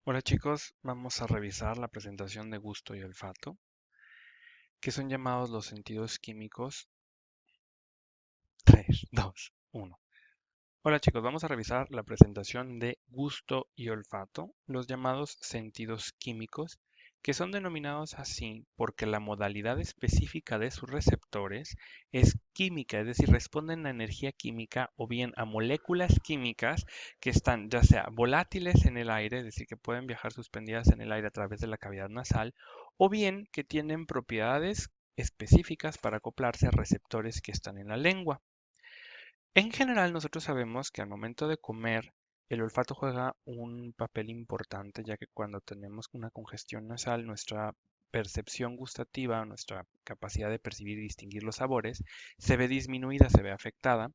Hola chicos, vamos a revisar la presentación de gusto y olfato, que son llamados los sentidos químicos. 3, 2, 1. Hola chicos, vamos a revisar la presentación de gusto y olfato, los llamados sentidos químicos, que son denominados así porque la modalidad específica de sus receptores es química, es decir, responden a energía química o bien a moléculas químicas que están ya sea volátiles en el aire, es decir, que pueden viajar suspendidas en el aire a través de la cavidad nasal, o bien que tienen propiedades específicas para acoplarse a receptores que están en la lengua. En general, nosotros sabemos que al momento de comer, el olfato juega un papel importante, ya que cuando tenemos una congestión nasal, nuestra percepción gustativa, nuestra capacidad de percibir y distinguir los sabores, se ve disminuida, se ve afectada.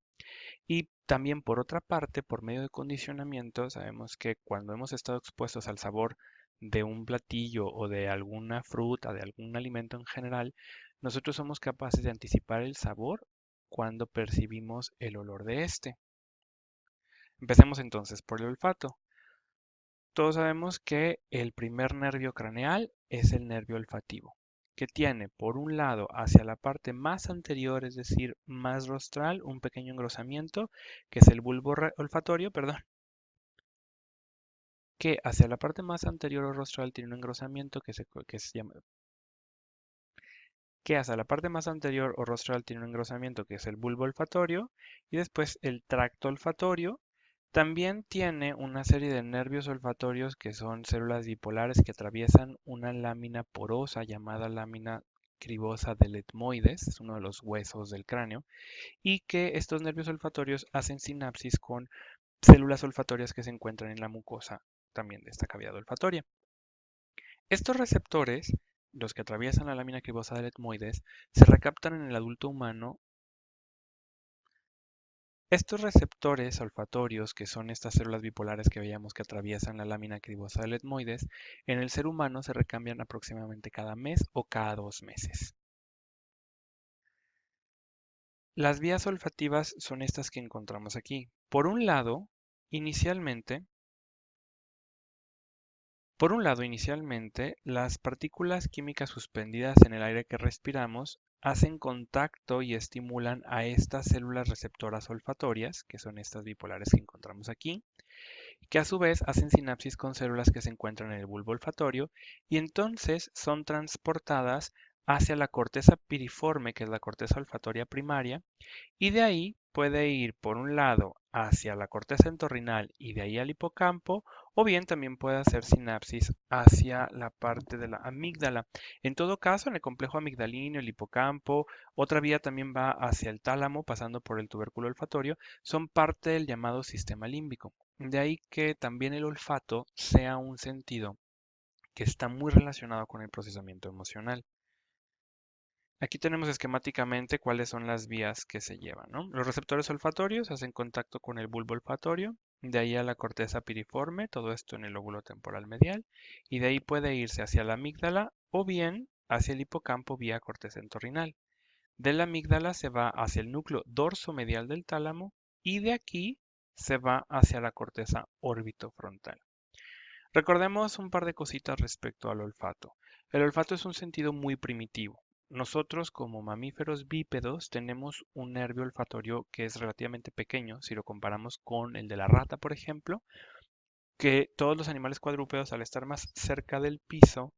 Y también, por otra parte, por medio de condicionamiento, sabemos que cuando hemos estado expuestos al sabor de un platillo o de alguna fruta, de algún alimento en general, nosotros somos capaces de anticipar el sabor cuando percibimos el olor de este. Empecemos entonces por el olfato. Todos sabemos que el primer nervio craneal es el nervio olfativo, que tiene por un lado hacia la parte más anterior, es decir, más rostral, un pequeño engrosamiento, que es el bulbo olfatorio, perdón, que hacia la parte más anterior o rostral tiene un engrosamiento que se llama, que hacia la parte más anterior o rostral tiene un engrosamiento que es el bulbo olfatorio, y después el tracto olfatorio. También tiene una serie de nervios olfatorios que son células bipolares que atraviesan una lámina porosa llamada lámina cribosa del etmoides, es uno de los huesos del cráneo, y que estos nervios olfatorios hacen sinapsis con células olfatorias que se encuentran en la mucosa también de esta cavidad olfatoria. Estos receptores, los que atraviesan la lámina cribosa del etmoides, se recaptan en el adulto humano. Estos receptores olfatorios, que son estas células bipolares que veíamos que atraviesan la lámina cribosa del etmoides, en el ser humano se recambian aproximadamente cada mes o cada 2 meses. Las vías olfativas son estas que encontramos aquí. Inicialmente, Por un lado, inicialmente, las partículas químicas suspendidas en el aire que respiramos hacen contacto y estimulan a estas células receptoras olfatorias, que son estas bipolares que encontramos aquí, que a su vez hacen sinapsis con células que se encuentran en el bulbo olfatorio y entonces son transportadas hacia la corteza piriforme, que es la corteza olfatoria primaria, y de ahí puede ir por un lado hacia la corteza entorrinal y de ahí al hipocampo, o bien también puede hacer sinapsis hacia la parte de la amígdala. En todo caso, en el complejo amigdalino, el hipocampo, otra vía también va hacia el tálamo, pasando por el tubérculo olfatorio, son parte del llamado sistema límbico. De ahí que también el olfato sea un sentido que está muy relacionado con el procesamiento emocional. Aquí tenemos esquemáticamente cuáles son las vías que se llevan, ¿no? Los receptores olfatorios hacen contacto con el bulbo olfatorio, de ahí a la corteza piriforme, todo esto en el lóbulo temporal medial, y de ahí puede irse hacia la amígdala o bien hacia el hipocampo vía corteza entorrinal. De la amígdala se va hacia el núcleo dorsomedial del tálamo y de aquí se va hacia la corteza órbitofrontal. Recordemos un par de cositas respecto al olfato. El olfato es un sentido muy primitivo. Nosotros como mamíferos bípedos tenemos un nervio olfatorio que es relativamente pequeño si lo comparamos con el de la rata, por ejemplo, que todos los animales cuadrúpedos al estar más cerca del piso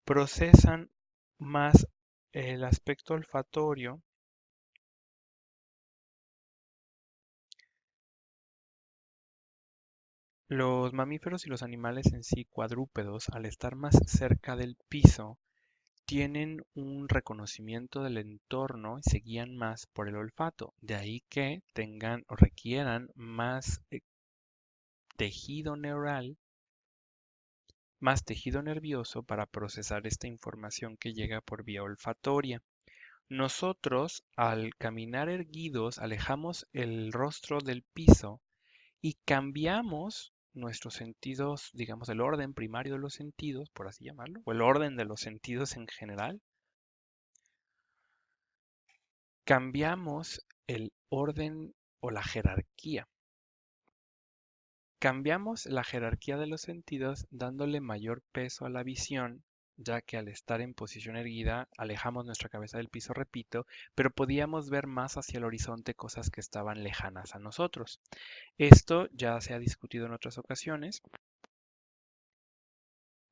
procesan más el aspecto olfatorio. Los mamíferos y los animales en sí cuadrúpedos al estar más cerca del piso tienen un reconocimiento del entorno y se guían más por el olfato. De ahí que tengan o requieran más tejido neural, más tejido nervioso para procesar esta información que llega por vía olfatoria. Nosotros, al caminar erguidos, alejamos el rostro del piso y cambiamos nuestros sentidos, digamos, el orden primario de los sentidos, por así llamarlo, o el orden de los sentidos en general. Cambiamos el orden o la jerarquía. Cambiamos la jerarquía de los sentidos dándole mayor peso a la visión, ya que al estar en posición erguida alejamos nuestra cabeza del piso, repito, pero podíamos ver más hacia el horizonte cosas que estaban lejanas a nosotros. Esto ya se ha discutido en otras ocasiones.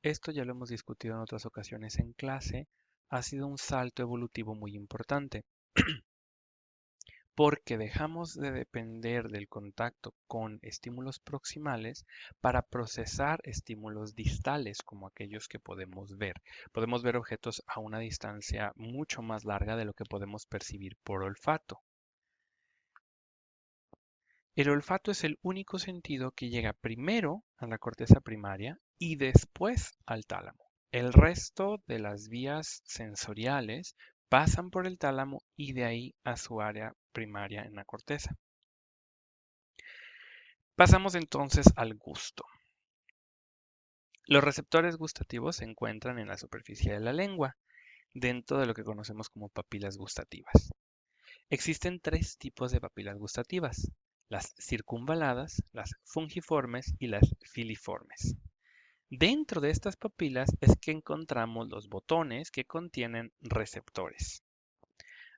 Esto ya lo hemos discutido en otras ocasiones en clase. Ha sido un salto evolutivo muy importante, porque dejamos de depender del contacto con estímulos proximales para procesar estímulos distales como aquellos que podemos ver. Podemos ver objetos a una distancia mucho más larga de lo que podemos percibir por olfato. El olfato es el único sentido que llega primero a la corteza primaria y después al tálamo. El resto de las vías sensoriales pasan por el tálamo y de ahí a su área primaria en la corteza. Pasamos entonces al gusto. Los receptores gustativos se encuentran en la superficie de la lengua, dentro de lo que conocemos como papilas gustativas. Existen tres tipos de papilas gustativas: las circunvaladas, las fungiformes y las filiformes. Dentro de estas papilas es que encontramos los botones que contienen receptores.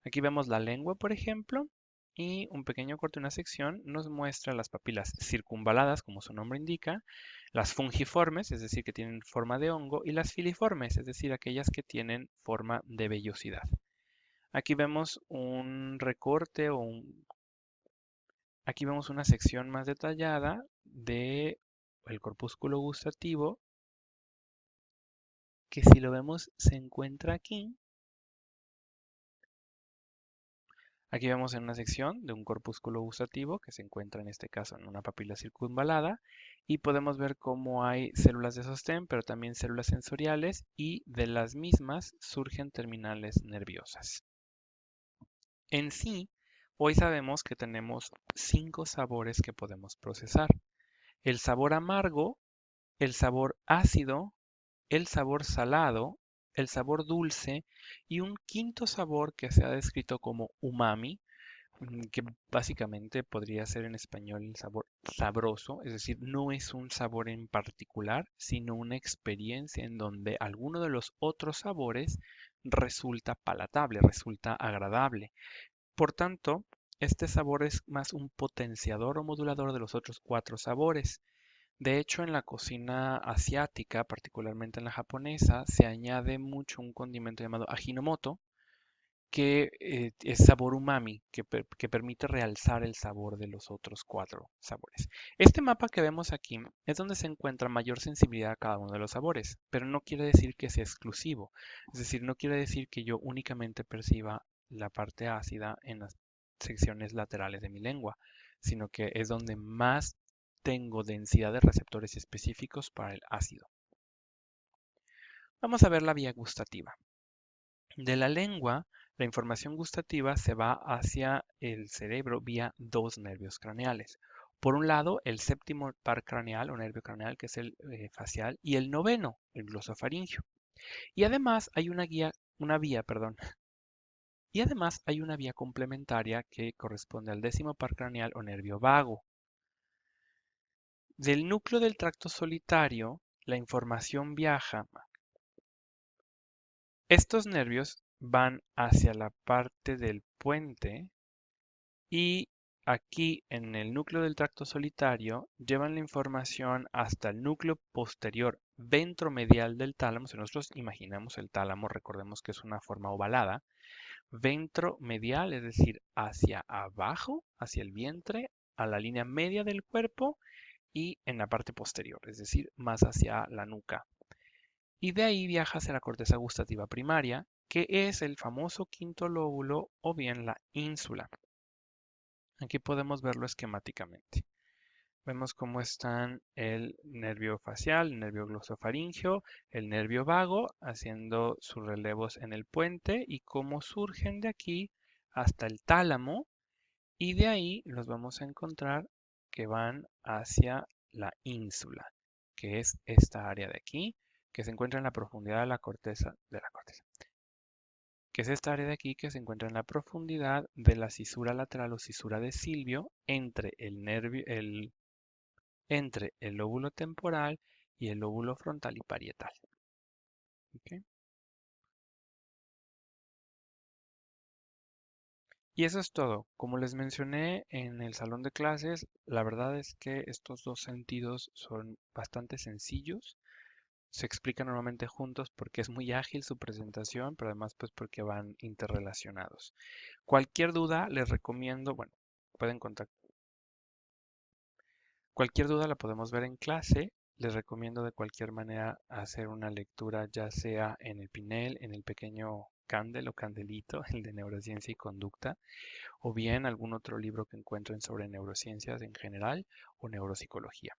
Aquí vemos la lengua, por ejemplo, y un pequeño corte, una sección, nos muestra las papilas circunvaladas, como su nombre indica, las fungiformes, es decir, que tienen forma de hongo, y las filiformes, es decir, aquellas que tienen forma de vellosidad. Aquí vemos un recorte aquí vemos una sección más detallada de el corpúsculo gustativo, que si lo vemos se encuentra aquí. Aquí vemos en una sección de un corpúsculo gustativo que se encuentra en este caso en una papila circunvalada, y podemos ver cómo hay células de sostén, pero también células sensoriales, y de las mismas surgen terminales nerviosas. En sí, hoy sabemos que tenemos 5 sabores que podemos procesar: el sabor amargo, el sabor ácido, el sabor salado, el sabor dulce y un quinto sabor que se ha descrito como umami, que básicamente podría ser en español el sabor sabroso, es decir, no es un sabor en particular, sino una experiencia en donde alguno de los otros sabores resulta palatable, resulta agradable. Por tanto, este sabor es más un potenciador o modulador de los otros 4 sabores. De hecho, en la cocina asiática, particularmente en la japonesa, se añade mucho un condimento llamado Ajinomoto, que es sabor umami, que permite realzar el sabor de los otros 4 sabores. Este mapa que vemos aquí es donde se encuentra mayor sensibilidad a cada uno de los sabores, pero no quiere decir que sea exclusivo. Es decir, no quiere decir que yo únicamente perciba la parte ácida en las secciones laterales de mi lengua, sino que es donde más tengo densidad de receptores específicos para el ácido. Vamos a ver la vía gustativa. De la lengua, la información gustativa se va hacia el cerebro vía 2 nervios craneales. Por un lado, el séptimo par craneal o nervio craneal, que es el facial, y el noveno, el glosofaringio. Y además hay y además hay una vía complementaria que corresponde al décimo par craneal o nervio vago. Del núcleo del tracto solitario, la información viaja. Estos nervios van hacia la parte del puente, y aquí en el núcleo del tracto solitario llevan la información hasta el núcleo posterior ventromedial del tálamo. Si nosotros imaginamos el tálamo, recordemos que es una forma ovalada. Ventromedial, es decir, hacia abajo, hacia el vientre, a la línea media del cuerpo, y en la parte posterior, es decir, más hacia la nuca. Y de ahí viaja hacia la corteza gustativa primaria, que es el famoso quinto lóbulo o bien la ínsula. Aquí podemos verlo esquemáticamente. Vemos cómo están el nervio facial, el nervio glosofaringio, el nervio vago, haciendo sus relevos en el puente, y cómo surgen de aquí hasta el tálamo, y de ahí los vamos a encontrar que van hacia la ínsula, que es esta área de aquí, que se encuentra en la profundidad de la corteza, que es esta área de aquí que se encuentra en la profundidad de la cisura lateral o cisura de Silvio entre el entre el lóbulo temporal y el lóbulo frontal y parietal. ¿Ok? Y eso es todo. Como les mencioné en el salón de clases, la verdad es que estos dos sentidos son bastante sencillos. Se explican normalmente juntos porque es muy ágil su presentación, pero además pues porque van interrelacionados. Cualquier duda les recomiendo, bueno, pueden contactar. Cualquier duda la podemos ver en clase. Les recomiendo de cualquier manera hacer una lectura ya sea en el Pinel, en el pequeño Candel o Candelito, el de neurociencia y conducta, o bien algún otro libro que encuentren sobre neurociencias en general o neuropsicología.